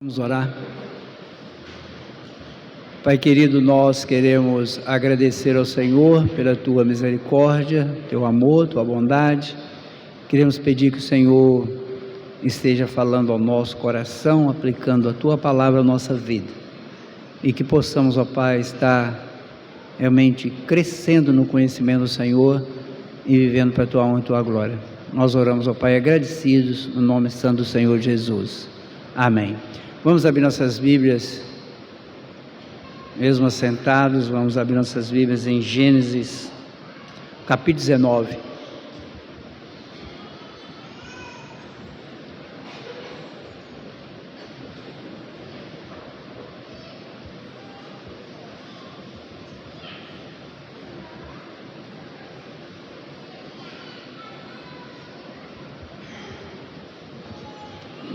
Vamos orar. Pai querido, nós queremos agradecer ao Senhor pela Tua misericórdia, Teu amor, Tua bondade. Queremos pedir que o Senhor esteja falando ao nosso coração, aplicando a Tua palavra à nossa vida. E que possamos, ó Pai, estar realmente crescendo no conhecimento do Senhor e vivendo para a Tua honra e Tua glória. Nós oramos, ó Pai, agradecidos no nome santo do Senhor Jesus. Amém. Vamos abrir nossas Bíblias, mesmo assentados, vamos abrir nossas Bíblias em Gênesis, capítulo 19.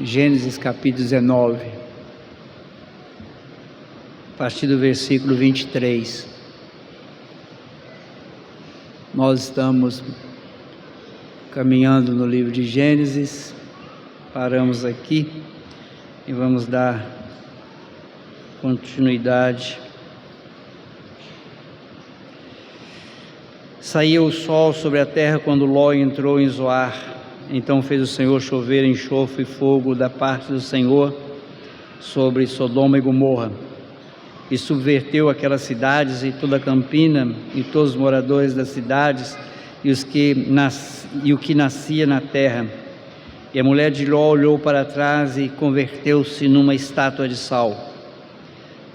Gênesis capítulo 19, a partir do versículo 23. Nós estamos caminhando no livro de Gênesis, paramos aqui e vamos dar continuidade. Saiu o sol sobre a terra quando Ló entrou em Zoar. Então fez o Senhor chover enxofre e fogo da parte do Senhor sobre Sodoma e Gomorra, e subverteu aquelas cidades e toda a campina, e todos os moradores das cidades, e o que nascia na terra. E a mulher de Ló olhou para trás e converteu-se numa estátua de sal.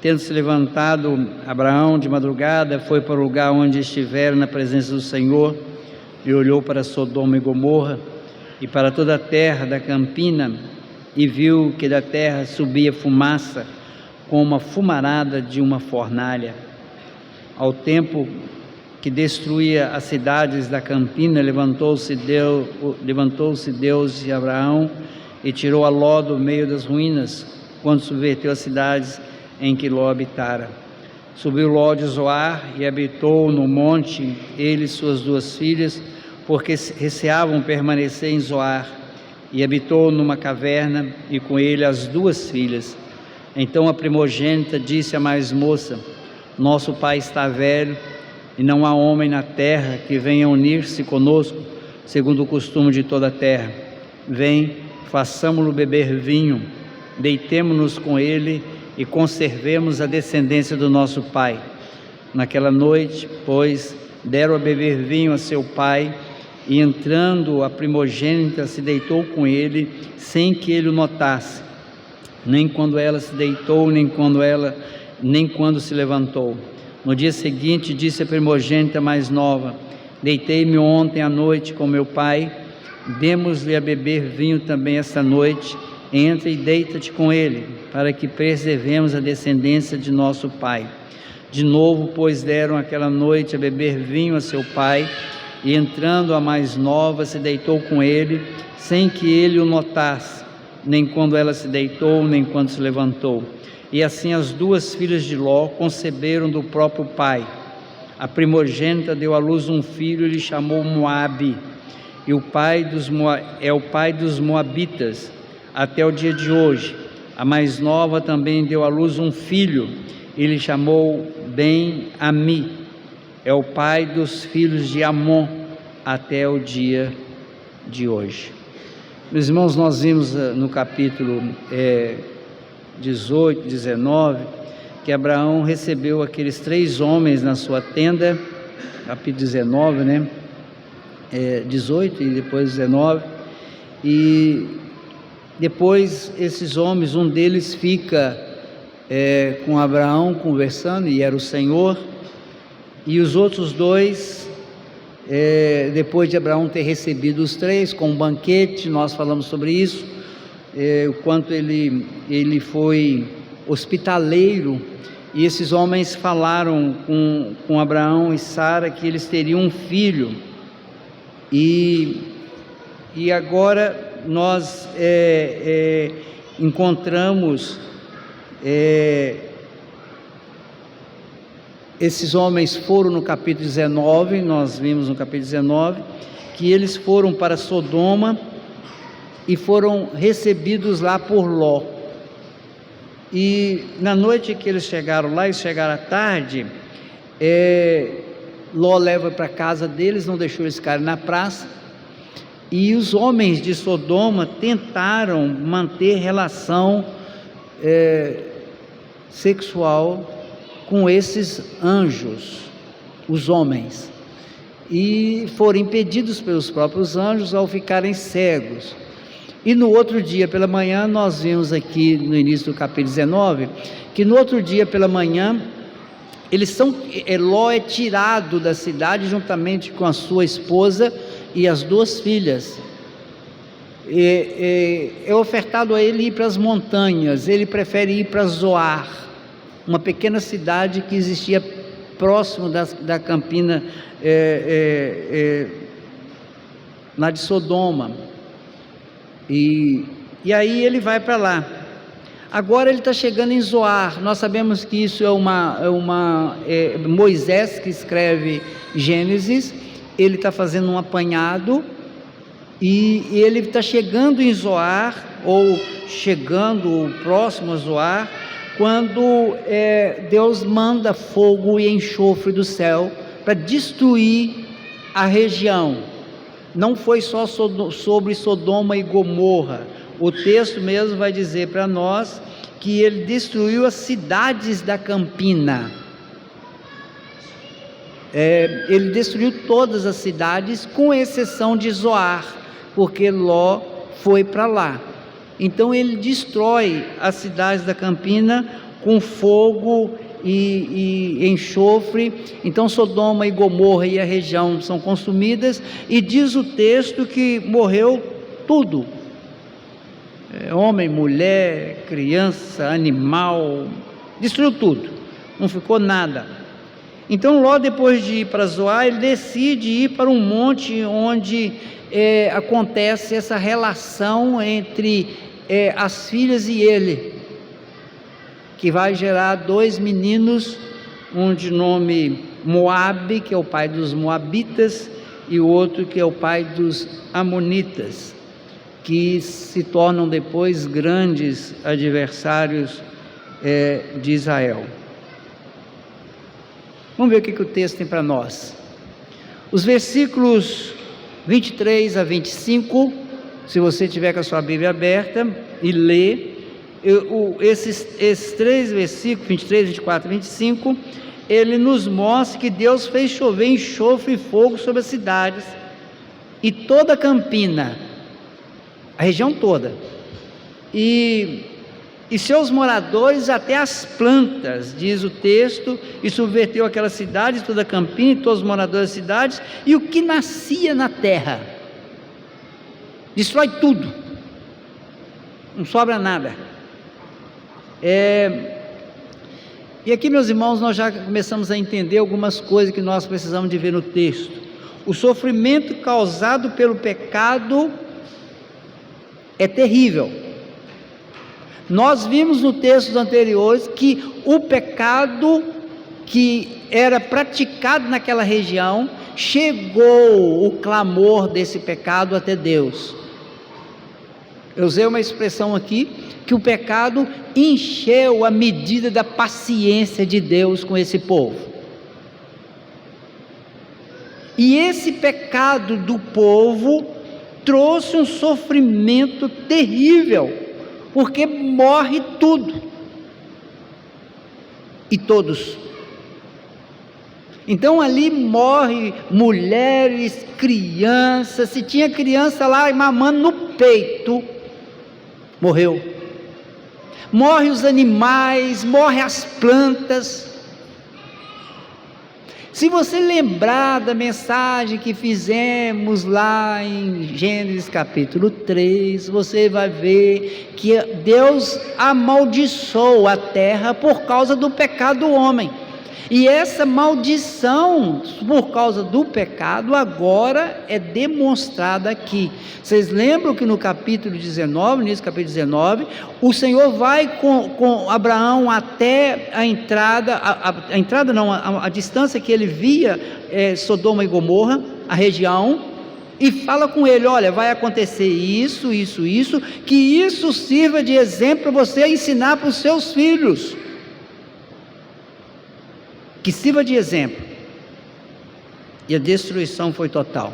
Tendo se levantado Abraão de madrugada, foi para o lugar onde estivera na presença do Senhor, e olhou para Sodoma e Gomorra, e para toda a terra da campina, e viu que da terra subia fumaça, como a fumarada de uma fornalha. Ao tempo que destruía as cidades da campina, levantou-se Deus de Abraão, e tirou a Ló do meio das ruínas, quando subverteu as cidades em que Ló habitara. Subiu Ló de Zoar, e habitou no monte, ele e suas duas filhas, porque receavam permanecer em Zoar, e habitou numa caverna, e com ele as duas filhas. Então a primogênita disse à mais moça: nosso pai está velho, e não há homem na terra que venha unir-se conosco, segundo o costume de toda a terra. Vem, façamo-lo beber vinho, deitemo-nos com ele, e conservemos a descendência do nosso pai. Naquela noite, pois, deram a beber vinho a seu pai, e entrando a primogênita se deitou com ele, sem que ele o notasse, nem quando ela se deitou, nem quando se levantou. No dia seguinte disse a primogênita mais nova: deitei-me ontem à noite com meu pai, demos-lhe a beber vinho também esta noite, entra e deita-te com ele, para que preservemos a descendência de nosso pai. De novo, pois, deram aquela noite a beber vinho a seu pai, e entrando a mais nova se deitou com ele, sem que ele o notasse, nem quando ela se deitou, nem quando se levantou. E assim as duas filhas de Ló conceberam do próprio pai. A primogênita deu à luz um filho e lhe chamou Moabe, e é o pai dos moabitas até o dia de hoje. A mais nova também deu à luz um filho e lhe chamou Ben-Ami, é o pai dos filhos de Amon até o dia de hoje. Meus irmãos, nós vimos no capítulo 18, 19, que Abraão recebeu aqueles 3 homens na sua tenda, capítulo 19, né? 18 e depois 19, e depois esses homens, um deles fica com Abraão conversando, e era o Senhor, e os outros 2, depois de Abraão ter recebido os 3 com um banquete, nós falamos sobre isso, o quanto ele foi hospitaleiro, e esses homens falaram com Abraão e Sara que eles teriam um filho, e agora nós encontramos esses homens foram no capítulo 19, nós vimos no capítulo 19, que eles foram para Sodoma e foram recebidos lá por Ló. E na noite que eles chegaram lá, eles chegaram à tarde, Ló leva para a casa deles, não deixou eles ficarem na praça, e os homens de Sodoma tentaram manter relação sexual com esses anjos, os homens, e foram impedidos pelos próprios anjos ao ficarem cegos. E no outro dia pela manhã, nós vimos aqui no início do capítulo 19, que no outro dia pela manhã, Ló é tirado da cidade juntamente com a sua esposa e as 2 filhas. É ofertado a ele ir para as montanhas. Ele prefere ir para Zoar, uma pequena cidade que existia próximo da campina lá de Sodoma, e aí ele vai para lá. Agora ele está chegando em Zoar. Nós sabemos que isso é Moisés que escreve Gênesis. Ele está fazendo um apanhado, e ele está chegando em Zoar, ou chegando próximo a Zoar, quando Deus manda fogo e enxofre do céu para destruir a região. Não foi só sobre Sodoma e Gomorra. O texto mesmo vai dizer para nós que ele destruiu as cidades da campina. Ele destruiu todas as cidades, com exceção de Zoar, porque Ló foi para lá. Então ele destrói as cidades da campina com fogo e enxofre. Então Sodoma e Gomorra e a região são consumidas, e diz o texto que morreu tudo, homem, mulher, criança, animal, destruiu tudo, não ficou nada. Então Ló, depois de ir para Zoar, ele decide ir para um monte onde acontece essa relação entre as filhas e ele, que vai gerar 2 meninos, um de nome Moabe, que é o pai dos moabitas, e o outro que é o pai dos amonitas, que se tornam depois grandes adversários de Israel. Vamos ver o que o texto tem para nós. Os versículos 23 a 25, se você tiver com a sua Bíblia aberta e ler, esses 3 versículos, 23, 24 e 25, ele nos mostra que Deus fez chover enxofre e fogo sobre as cidades e toda a campina, a região toda, e seus moradores até as plantas, diz o texto, e subverteu aquela cidade, toda a campina e todos os moradores das cidades, e o que nascia na terra, destrói tudo, não sobra nada. E aqui, meus irmãos, nós já começamos a entender algumas coisas que nós precisamos de ver no texto. O sofrimento causado pelo pecado é terrível. Nós vimos no textos anteriores que o pecado que era praticado naquela região, chegou o clamor desse pecado até Deus. Eu usei uma expressão aqui, que o pecado encheu a medida da paciência de Deus com esse povo. E esse pecado do povo trouxe um sofrimento terrível, porque morre tudo e todos. Então ali morre mulheres, crianças. Se tinha criança lá mamando no peito, morreu. Morre os animais, morre as plantas. Se você lembrar da mensagem que fizemos lá em Gênesis capítulo 3, você vai ver que Deus amaldiçoou a terra por causa do pecado do homem. E essa maldição por causa do pecado agora é demonstrada aqui. Vocês lembram que no capítulo 19, nesse capítulo 19, o Senhor vai com Abraão até a entrada, a distância que ele via Sodoma e Gomorra, a região, e fala com ele: olha, vai acontecer isso, isso, isso, que isso sirva de exemplo para você ensinar para os seus filhos, que sirva de exemplo. E a destruição foi total.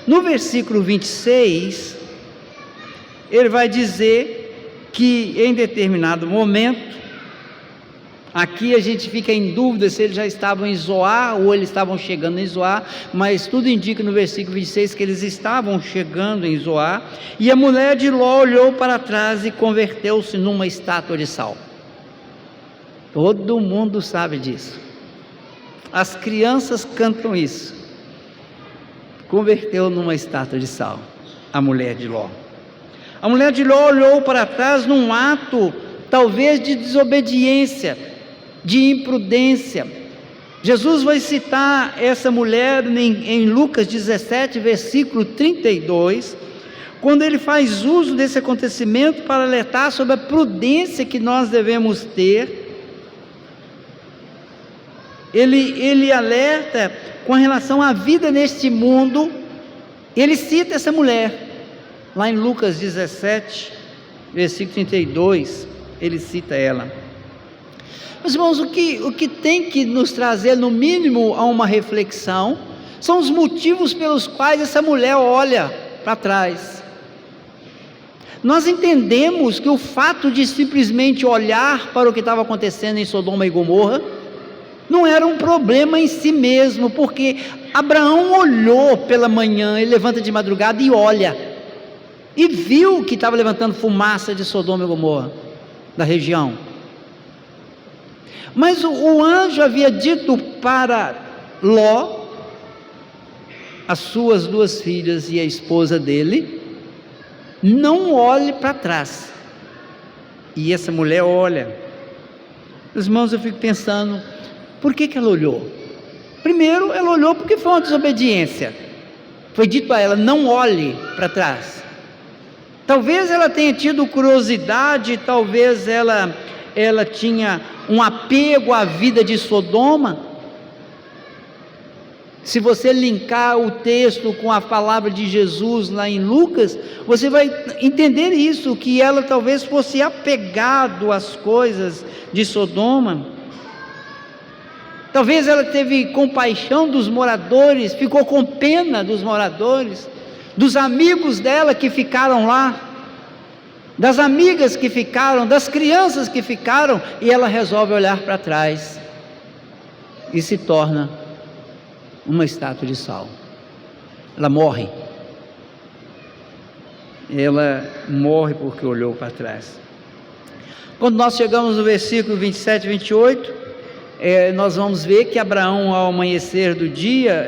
No versículo 26, ele vai dizer que em determinado momento, aqui a gente fica em dúvida se eles já estavam em Zoar ou eles estavam chegando em Zoar, mas tudo indica no versículo 26 que eles estavam chegando em Zoar, e a mulher de Ló olhou para trás e converteu-se numa estátua de sal. Todo mundo sabe disso, as crianças cantam isso. Converteu numa estátua de sal a mulher de Ló. A mulher de Ló olhou para trás num ato talvez de desobediência, de imprudência. Jesus vai citar essa mulher em Lucas 17, versículo 32, quando ele faz uso desse acontecimento para alertar sobre a prudência que nós devemos ter. Ele alerta com relação à vida neste mundo. Ele cita essa mulher, lá em Lucas 17, versículo 32, ele cita ela. Meus irmãos, o que tem que nos trazer, no mínimo, a uma reflexão, são os motivos pelos quais essa mulher olha para trás. Nós entendemos que o fato de simplesmente olhar para o que estava acontecendo em Sodoma e Gomorra não era um problema em si mesmo, porque Abraão olhou pela manhã, ele levanta de madrugada e olha, e viu que estava levantando fumaça de Sodoma e Gomorra, da região. Mas o anjo havia dito para Ló, as suas 2 filhas e a esposa dele: não olhe para trás. E essa mulher olha. Meus irmãos, eu fico pensando, por que ela olhou? Primeiro, ela olhou porque foi uma desobediência. Foi dito a ela: não olhe para trás. Talvez ela tenha tido curiosidade, talvez ela tinha um apego à vida de Sodoma. Se você linkar o texto com a palavra de Jesus lá em Lucas, você vai entender isso, que ela talvez fosse apegado às coisas de Sodoma. Talvez ela teve compaixão dos moradores, ficou com pena dos moradores, dos amigos dela que ficaram lá, das amigas que ficaram, das crianças que ficaram, e ela resolve olhar para trás e se torna uma estátua de sal. Ela morre. Ela morre porque olhou para trás. Quando nós chegamos no versículo 27 e 28, nós vamos ver que Abraão, ao amanhecer do dia,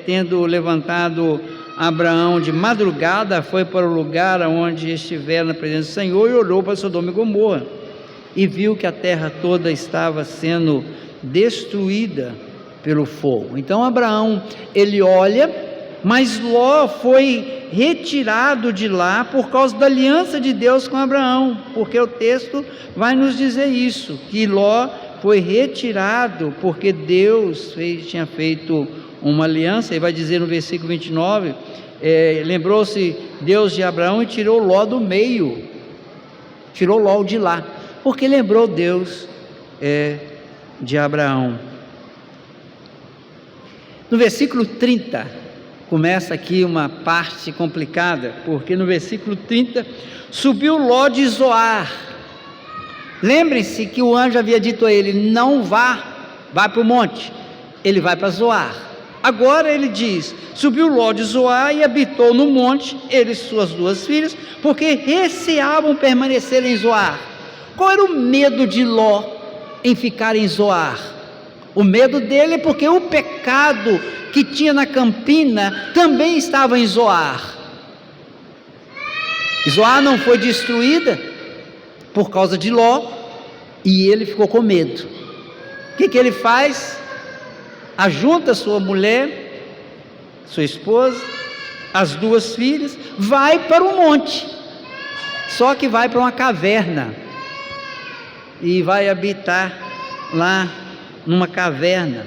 tendo levantado Abraão de madrugada, foi para o lugar onde estivera na presença do Senhor e olhou para Sodoma e Gomorra e viu que a terra toda estava sendo destruída pelo fogo. Então Abraão, ele olha, mas Ló foi retirado de lá por causa da aliança de Deus com Abraão, porque o texto vai nos dizer isso, que Ló foi retirado porque Deus tinha feito uma aliança. E vai dizer no versículo 29, lembrou-se Deus de Abraão e tirou Ló do meio, tirou Ló de lá, porque lembrou Deus de Abraão. No versículo 30, começa aqui uma parte complicada, porque no versículo 30, subiu Ló de Zoar. Lembrem-se que o anjo havia dito a ele: não vá para o monte. Ele vai para Zoar. Agora ele diz: subiu Ló de Zoar e habitou no monte, ele e suas 2 filhas, porque receavam permanecer em Zoar. Qual era o medo de Ló em ficar em Zoar? O medo dele é porque o pecado que tinha na campina também estava em Zoar. Zoar não foi destruída por causa de Ló, e ele ficou com medo. O que ele faz? Ajunta sua mulher, sua esposa, as 2 filhas, vai para o monte, só que vai para uma caverna, e vai habitar lá numa caverna.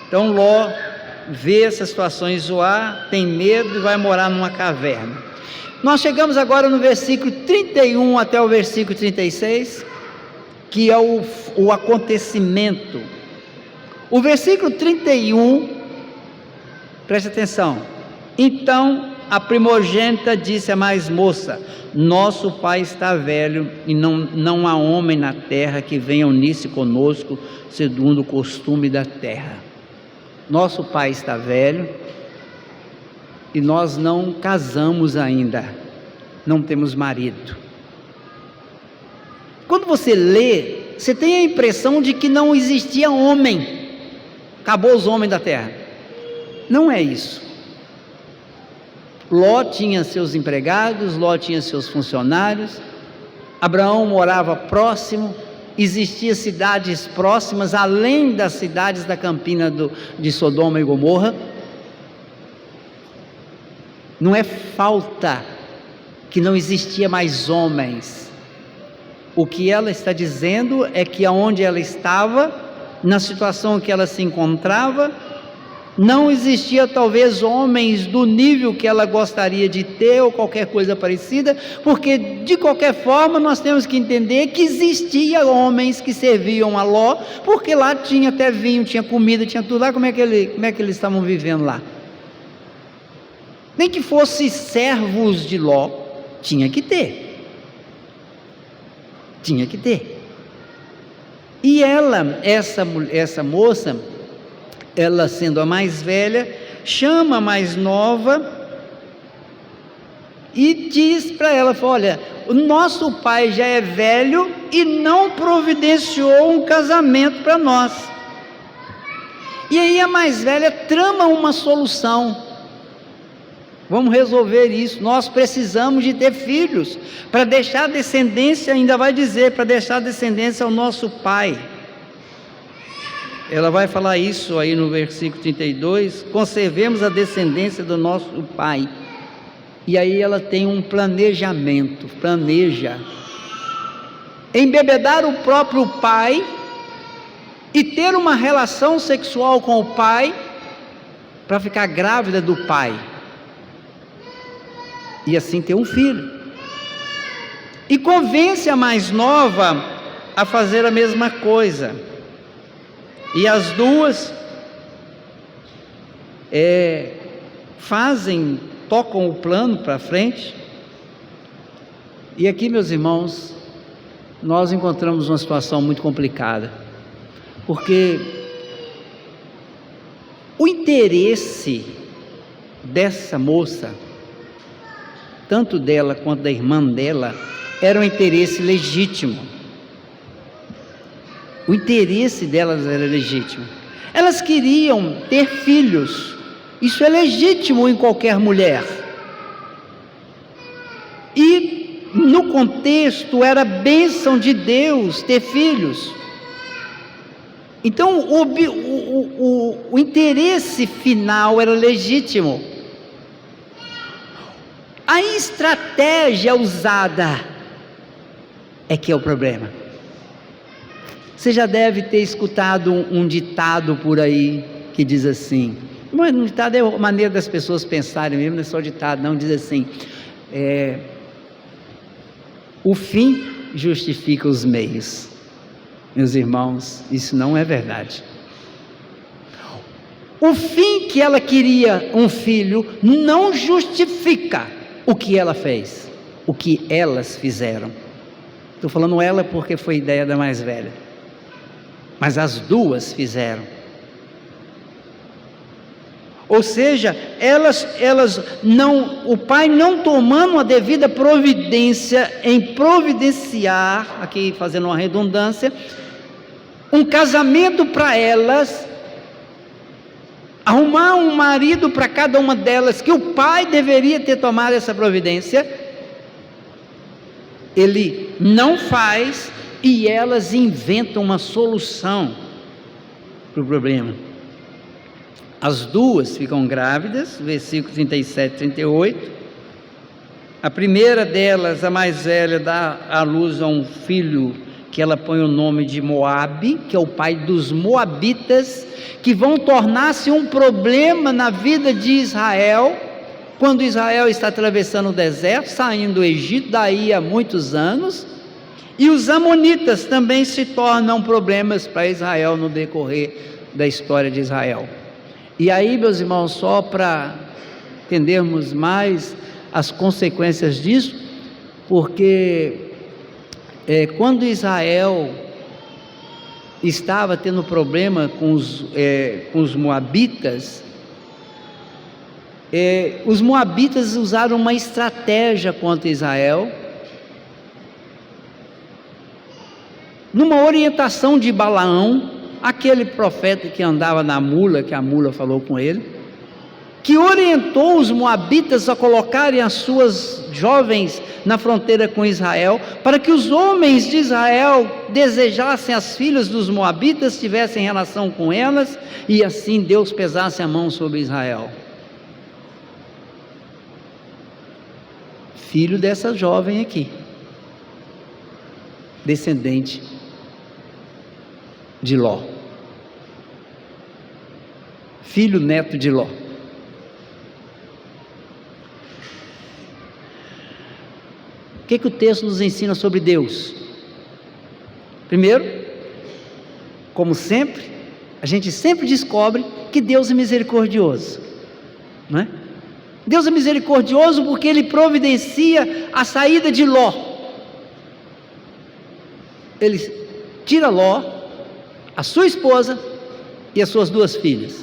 Então Ló vê essa situação em Zoar, tem medo e vai morar numa caverna. Nós chegamos agora no versículo 31 até o versículo 36, que é o acontecimento. O versículo 31, preste atenção. Então a primogênita disse à mais moça: nosso pai está velho e não há homem na terra que venha unir-se conosco segundo o costume da terra. Nosso pai está velho e nós não casamos ainda, não temos marido. Quando você lê, você tem a impressão de que não existia homem, acabou os homens da terra. Não é isso. Ló tinha seus empregados, Ló tinha seus funcionários, Abraão morava próximo, existiam cidades próximas, além das cidades da campina de Sodoma e Gomorra. Não é falta que não existia mais homens. O que ela está dizendo é que aonde ela estava, na situação que ela se encontrava, não existia talvez homens do nível que ela gostaria de ter ou qualquer coisa parecida, porque de qualquer forma nós temos que entender que existia homens que serviam a Ló, porque lá tinha até vinho, tinha comida, tinha tudo lá. Como é que eles estavam vivendo lá? Nem que fossem servos de Ló, tinha que ter. E ela, essa moça, ela sendo a mais velha, chama a mais nova e diz para ela: olha, o nosso pai já é velho e não providenciou um casamento para nós. E aí a mais velha trama uma solução: vamos resolver isso, nós precisamos de ter filhos, para deixar descendência, ainda vai dizer, para deixar descendência ao nosso pai. Ela vai falar isso aí no versículo 32, conservemos a descendência do nosso pai. E aí ela tem um planejamento, planeja embebedar o próprio pai e ter uma relação sexual com o pai, para ficar grávida do pai, e assim ter um filho. E convence a mais nova a fazer a mesma coisa. E as duas tocam o plano para frente. E aqui, meus irmãos, nós encontramos uma situação muito complicada, porque o interesse dessa moça, tanto dela quanto da irmã dela, era um interesse legítimo. O interesse delas era legítimo. Elas queriam ter filhos. Isso é legítimo em qualquer mulher. E no contexto era bênção de Deus ter filhos. Então o interesse final era legítimo. A estratégia usada é que é o problema. Você já deve ter escutado um ditado por aí que diz assim, mas um ditado é a maneira das pessoas pensarem mesmo, não é só ditado não, diz assim: o fim justifica os meios. Meus irmãos, isso não é verdade. O fim que ela queria, um filho, não justifica o que ela fez, o que elas fizeram. Estou falando ela porque foi ideia da mais velha, mas as duas fizeram. Ou seja, elas não, o pai não tomando a devida providência em providenciar, aqui fazendo uma redundância, um casamento para elas, arrumar um marido para cada uma delas, que o pai deveria ter tomado essa providência, ele não faz, e elas inventam uma solução para o problema. As duas ficam grávidas, versículos 37 e 38. A primeira delas, a mais velha, dá à luz a um filho que ela põe o nome de Moabe, que é o pai dos moabitas, que vão tornar-se um problema na vida de Israel, quando Israel está atravessando o deserto, saindo do Egito, daí há muitos anos, e os amonitas também se tornam problemas para Israel no decorrer da história de Israel. E aí, meus irmãos, só para entendermos mais as consequências disso, porque quando Israel estava tendo problema com os moabitas, os moabitas usaram uma estratégia contra Israel, numa orientação de Balaão, aquele profeta que andava na mula, que a mula falou com ele, que orientou os moabitas a colocarem as suas jovens na fronteira com Israel, para que os homens de Israel desejassem as filhas dos moabitas, tivessem relação com elas, e assim Deus pesasse a mão sobre Israel. Filho dessa jovem aqui, descendente de Ló, filho neto de Ló. O que o texto nos ensina sobre Deus? Primeiro, como sempre, a gente sempre descobre que Deus é misericordioso, não é? Deus é misericordioso porque Ele providencia a saída de Ló. Ele tira Ló, a sua esposa e as suas 2 filhas.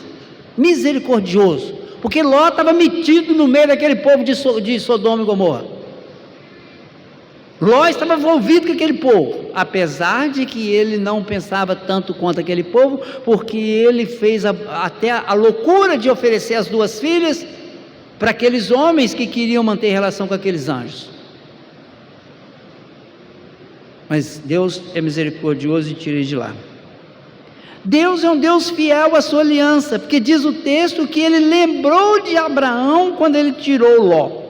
Misericordioso, porque Ló estava metido no meio daquele povo de Sodoma e Gomorra. Ló estava envolvido com aquele povo, apesar de que ele não pensava tanto quanto aquele povo, porque ele fez até a loucura de oferecer as 2 filhas para aqueles homens que queriam manter relação com aqueles anjos. Mas Deus é misericordioso e tira ele de lá. Deus é um Deus fiel à sua aliança, porque diz o texto que Ele lembrou de Abraão quando Ele tirou Ló.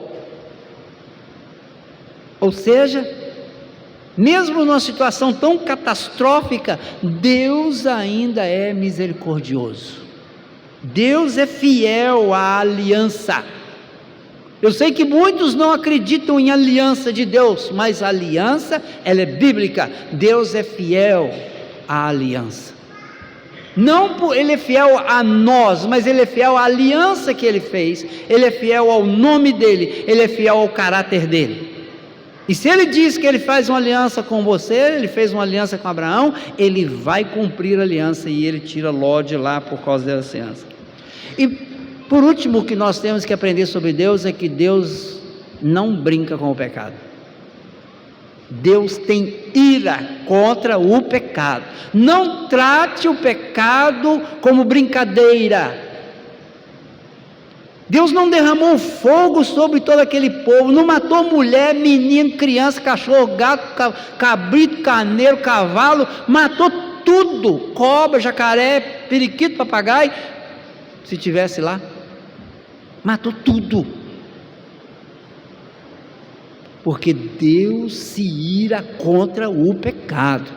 Ou seja, mesmo numa situação tão catastrófica, Deus ainda é misericordioso. Deus é fiel à aliança. Eu sei que muitos não acreditam em aliança de Deus, mas a aliança, ela é bíblica. Deus é fiel à aliança. Não Ele é fiel a nós, mas Ele é fiel à aliança que Ele fez. Ele é fiel ao nome dEle, Ele é fiel ao caráter dEle. E se Ele diz que Ele faz uma aliança com você, Ele fez uma aliança com Abraão, Ele vai cumprir a aliança, e Ele tira Ló de lá por causa dessa aliança. E por último, o que nós temos que aprender sobre Deus é que Deus não brinca com o pecado. Deus tem ira contra o pecado. Não trate o pecado como brincadeira. Deus não derramou fogo sobre todo aquele povo, não matou mulher, menino, criança, cachorro, gato, cabrito, carneiro, cavalo, matou tudo, cobra, jacaré, periquito, papagaio, se tivesse lá, matou tudo, porque Deus se ira contra o pecado.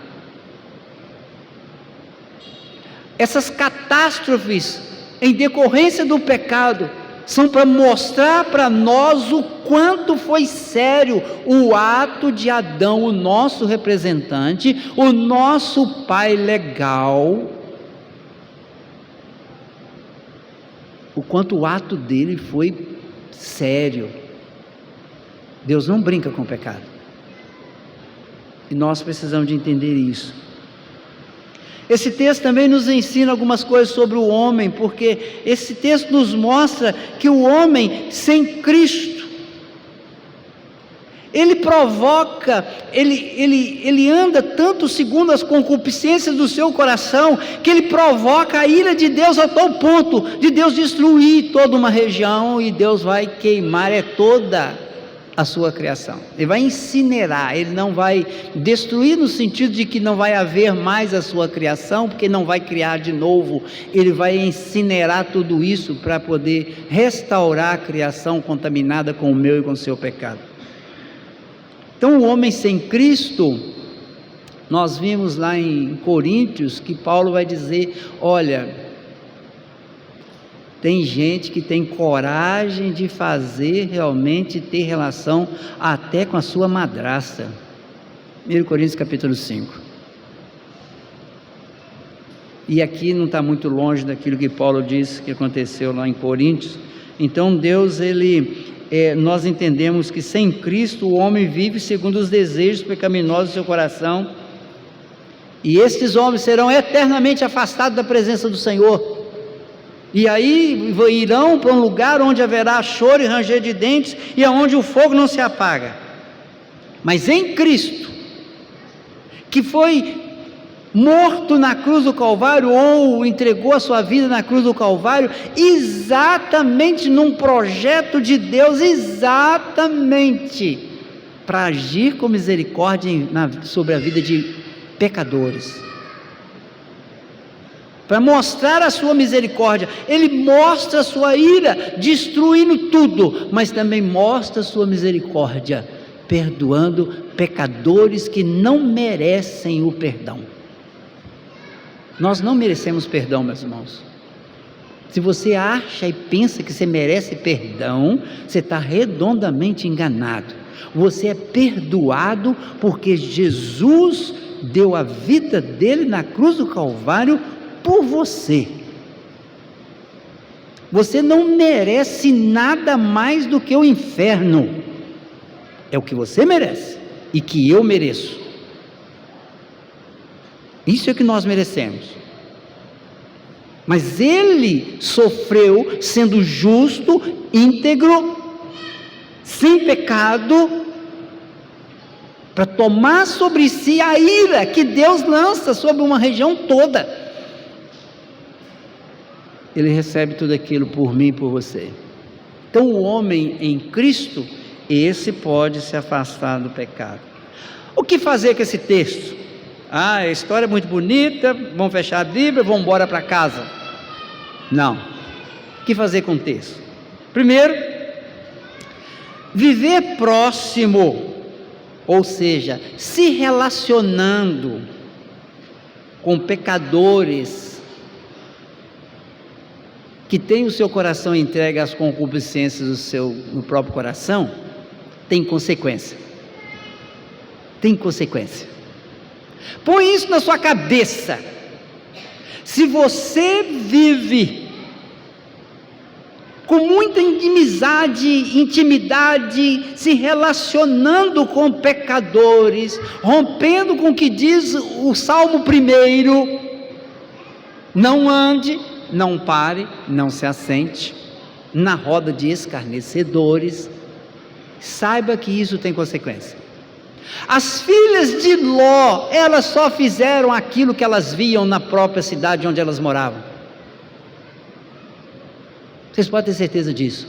Essas catástrofes em decorrência do pecado são para mostrar para nós o quanto foi sério o ato de Adão, o nosso representante, o nosso pai legal, o quanto o ato dele foi sério. Deus não brinca com o pecado, e nós precisamos de entender isso. Esse texto também nos ensina algumas coisas sobre o homem, porque esse texto nos mostra que o homem sem Cristo, ele provoca, ele anda tanto segundo as concupiscências do seu coração, que ele provoca a ira de Deus a tal ponto de Deus destruir toda uma região, e Deus vai queimar toda a sua criação. Ele vai incinerar, ele não vai destruir no sentido de que não vai haver mais a sua criação, porque não vai criar de novo. Ele vai incinerar tudo isso para poder restaurar a criação contaminada com o meu e com o seu pecado. Então o homem sem Cristo, Nós vimos lá em Coríntios que Paulo vai dizer: olha, tem gente que tem coragem de fazer realmente ter relação até com a sua madrasta. 1 Coríntios capítulo 5. E aqui não está muito longe daquilo que Paulo disse que aconteceu lá em Coríntios. Então Deus, nós entendemos que sem Cristo o homem vive segundo os desejos pecaminosos do seu coração, e estes homens serão eternamente afastados da presença do Senhor, e aí irão para um lugar onde haverá choro e ranger de dentes, e aonde o fogo não se apaga. Mas em Cristo, que foi morto na cruz do Calvário, ou entregou a sua vida na cruz do Calvário, exatamente num projeto de Deus, exatamente para agir com misericórdia sobre a vida de pecadores, para mostrar a sua misericórdia. Ele mostra a sua ira, destruindo tudo, mas também mostra a sua misericórdia, perdoando pecadores que não merecem o perdão. Nós não merecemos perdão, meus irmãos. Se você acha e pensa que você merece perdão, você está redondamente enganado. Você é perdoado porque Jesus deu a vida dele na cruz do Calvário por você. Você não merece nada mais do que o inferno. É o que você merece e que eu mereço. Isso é o que nós merecemos. Mas ele sofreu sendo justo, íntegro, sem pecado, para tomar sobre si a ira que Deus lança sobre uma região toda. Ele recebe tudo aquilo por mim e por você. Então o homem em Cristo, esse pode se afastar do pecado. O que fazer com esse texto? A história é muito bonita, vamos fechar a Bíblia, vamos embora para casa. Não. O que fazer com o texto? Primeiro, viver próximo, ou seja, se relacionando com pecadores que têm o seu coração entregue às concupiscências no próprio coração, tem consequência. Tem consequência. Põe isso na sua cabeça. Se você vive com muita intimidade, se relacionando com pecadores, rompendo com o que diz o Salmo 1, não ande, não pare, não se assente na roda de escarnecedores, saiba que isso tem consequência. As filhas de Ló, elas só fizeram aquilo que elas viam na própria cidade onde elas moravam. Vocês podem ter certeza disso.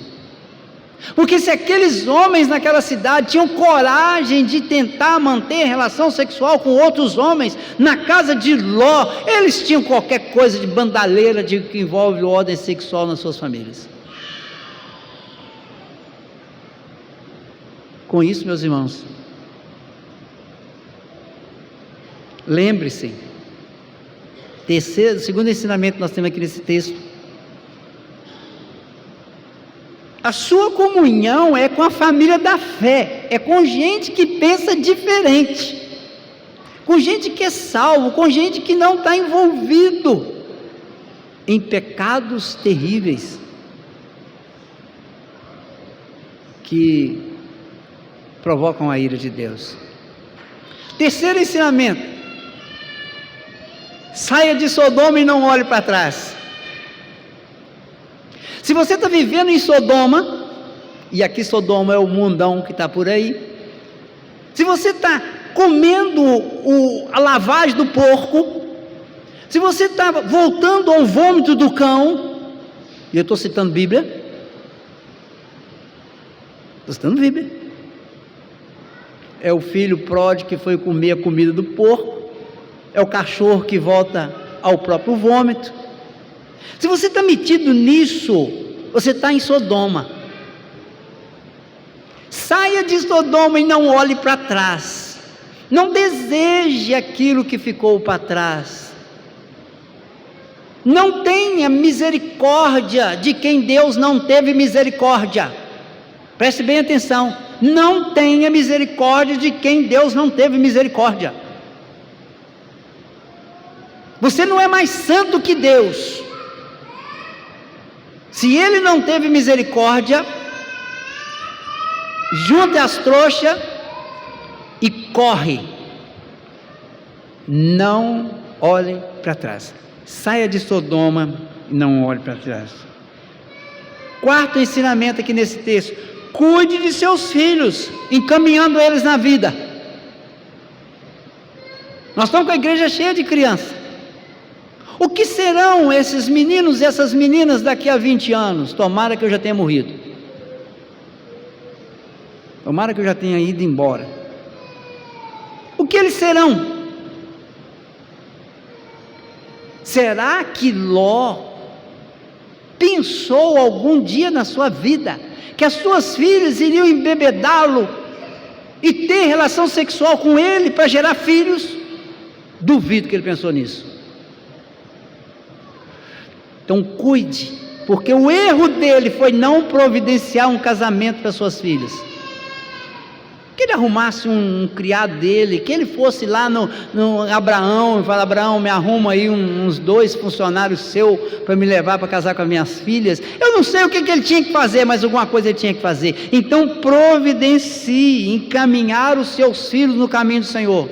Porque se aqueles homens naquela cidade tinham coragem de tentar manter relação sexual com outros homens, na casa de Ló, eles tinham qualquer coisa de bandaleira que envolve ordem sexual nas suas famílias. Com isso, meus irmãos, lembre-se, segundo ensinamento que nós temos aqui nesse texto, a sua comunhão é com a família da fé, é com gente que pensa diferente, com gente que é salvo, com gente que não está envolvido em pecados terríveis, que provocam a ira de Deus. Terceiro ensinamento: saia de Sodoma e não olhe para trás. Se você está vivendo em Sodoma, e aqui Sodoma é o mundão que está por aí, se você está comendo a lavagem do porco, se você está voltando ao vômito do cão, e eu estou citando Bíblia, estou citando Bíblia, é o filho pródigo que foi comer a comida do porco, é o cachorro que volta ao próprio vômito. Se você está metido nisso, você está em Sodoma. Saia de Sodoma e não olhe para trás. Não deseje aquilo que ficou para trás. Não tenha misericórdia de quem Deus não teve misericórdia. Preste bem atenção. Não tenha misericórdia de quem Deus não teve misericórdia. Você não é mais santo que Deus. Se Ele não teve misericórdia, junte as trouxas e corre. Não olhe para trás. Saia de Sodoma e não olhe para trás. Quarto ensinamento aqui nesse texto: cuide de seus filhos, encaminhando eles na vida. Nós estamos com a igreja cheia de crianças. O que serão esses meninos e essas meninas daqui a 20 anos? Tomara que eu já tenha morrido. Tomara que eu já tenha ido embora. O que eles serão? Será que Ló pensou algum dia na sua vida que as suas filhas iriam embebedá-lo e ter relação sexual com ele para gerar filhos? Duvido que ele pensou nisso. Então cuide, porque o erro dele foi não providenciar um casamento para suas filhas. Que ele arrumasse um criado dele, que ele fosse lá no Abraão e falasse: Abraão, me arruma aí uns 2 funcionários seus para me levar para casar com as minhas filhas. Eu não sei o que ele tinha que fazer, mas alguma coisa ele tinha que fazer. Então providencie, encaminhar os seus filhos no caminho do Senhor.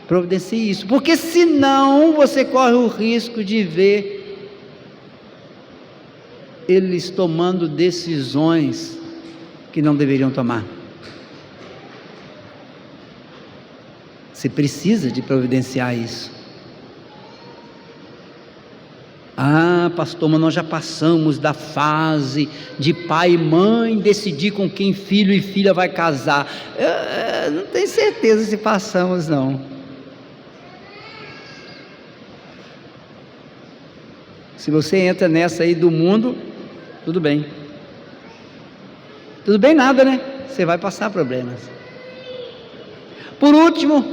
Providencie isso, porque senão você corre o risco de ver eles tomando decisões que não deveriam tomar. Você precisa de providenciar isso. Ah, pastor, mas nós já passamos da fase de pai e mãe decidir com quem filho e filha vai casar. Eu não tenho certeza se passamos, não. Se você entra nessa aí do mundo, tudo bem. Tudo bem nada, né? Você vai passar problemas. Por último,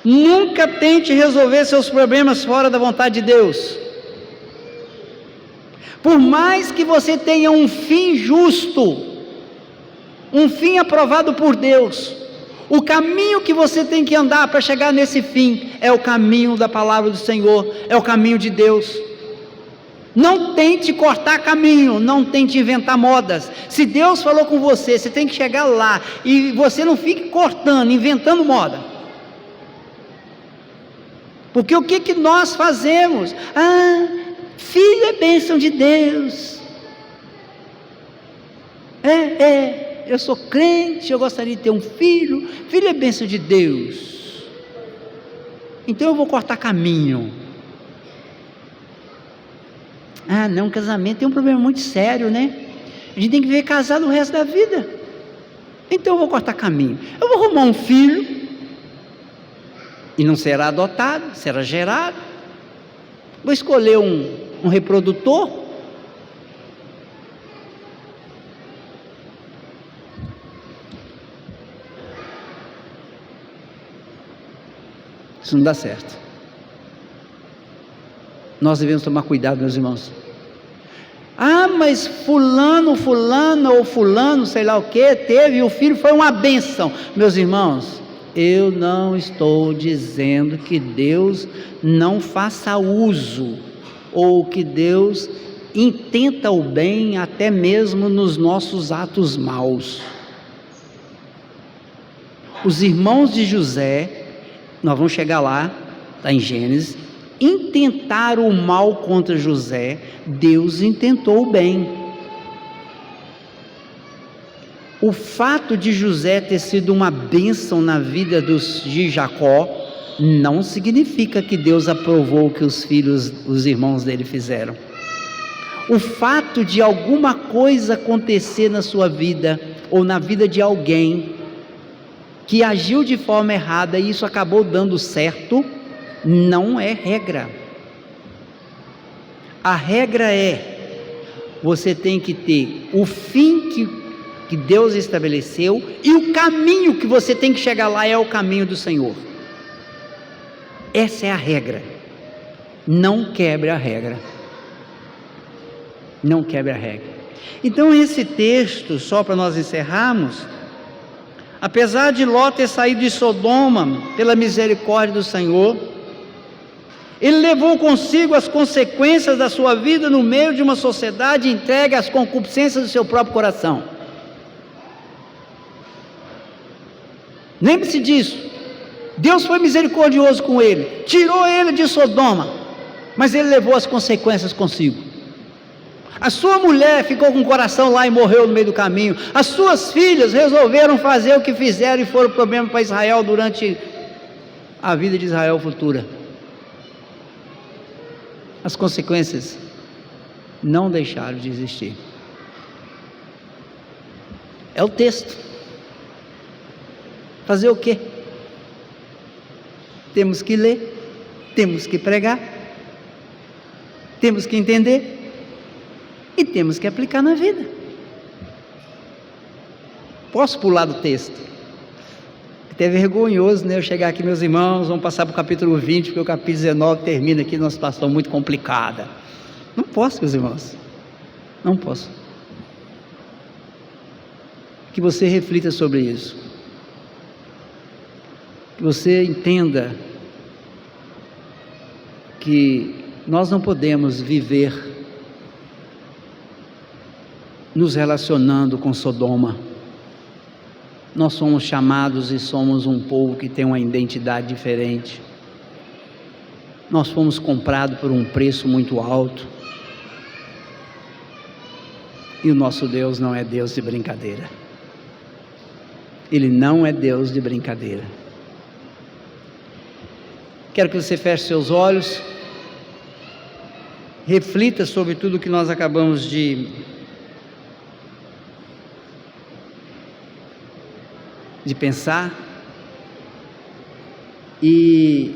nunca tente resolver seus problemas fora da vontade de Deus. Por mais que você tenha um fim justo, um fim aprovado por Deus, o caminho que você tem que andar para chegar nesse fim é o caminho da palavra do Senhor, é o caminho de Deus. Não tente cortar caminho, não tente inventar modas. Se Deus falou com você, você tem que chegar lá, e você não fique cortando, inventando moda. Porque o que nós fazemos? Ah, filho é bênção de Deus. Eu sou crente, eu gostaria de ter um filho. Filho é bênção de Deus. Então eu vou cortar caminho. Ah, não, casamento tem um problema muito sério, né? A gente tem que viver casado o resto da vida. Então eu vou cortar caminho. Eu vou arrumar um filho, e não será adotado, será gerado. Vou escolher um reprodutor. Isso não dá certo. Nós devemos tomar cuidado, meus irmãos. Ah, mas fulano ou fulano, sei lá o que, teve, e o filho foi uma bênção. Meus irmãos, eu não estou dizendo que Deus não faça uso, ou que Deus intenta o bem até mesmo nos nossos atos maus. Os irmãos de José, nós vamos chegar lá, está em Gênesis, intentaram o mal contra José, Deus intentou o bem. O fato de José ter sido uma bênção na vida de Jacó, não significa que Deus aprovou o que os irmãos dele fizeram. O fato de alguma coisa acontecer na sua vida, ou na vida de alguém, que agiu de forma errada e isso acabou dando certo, não é regra. A regra é: você tem que ter o fim que que Deus estabeleceu, e o caminho que você tem que chegar lá é o caminho do Senhor. Essa é a regra. Não quebre a regra. Não quebre a regra. Então esse texto, só para nós encerrarmos, apesar de Ló ter saído de Sodoma pela misericórdia do Senhor, ele levou consigo as consequências da sua vida no meio de uma sociedade entregue às concupiscências do seu próprio coração. Lembre-se disso. Deus foi misericordioso com ele, tirou ele de Sodoma, mas ele levou as consequências consigo. A sua mulher ficou com o coração lá e morreu no meio do caminho. As suas filhas resolveram fazer o que fizeram e foram problema para Israel durante a vida de Israel futura. As consequências não deixaram de existir. É o texto. Fazer o quê? Temos que ler, temos que pregar, temos que entender e temos que aplicar na vida. Posso pular do texto? Até vergonhoso, né? Eu chegar aqui, meus irmãos, vamos passar para o capítulo 20, porque o capítulo 19 termina aqui numa situação muito complicada. Não posso, meus irmãos, não posso. Que você reflita sobre isso, que você entenda que nós não podemos viver nos relacionando com Sodoma. Nós somos chamados e somos um povo que tem uma identidade diferente. Nós fomos comprados por um preço muito alto. E o nosso Deus não é Deus de brincadeira. Ele não é Deus de brincadeira. Quero que você feche seus olhos, reflita sobre tudo que nós acabamos de pensar e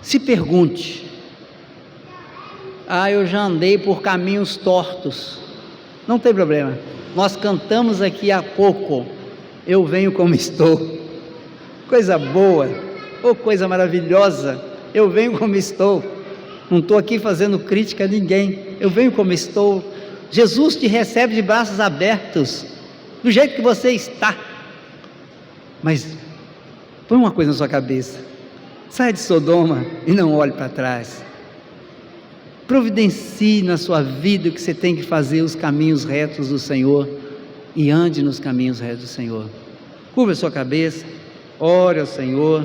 se pergunte: eu já andei por caminhos tortos. Não tem problema, nós cantamos aqui há pouco, eu venho como estou. Coisa boa, coisa maravilhosa, eu venho como estou. Não estou aqui fazendo crítica a ninguém, eu venho como estou. Jesus te recebe de braços abertos, do jeito que você está. Mas põe uma coisa na sua cabeça: sai de Sodoma e não olhe para trás. Providencie na sua vida o que você tem que fazer, os caminhos retos do Senhor, e ande nos caminhos retos do Senhor. Curva a sua cabeça, ore ao Senhor.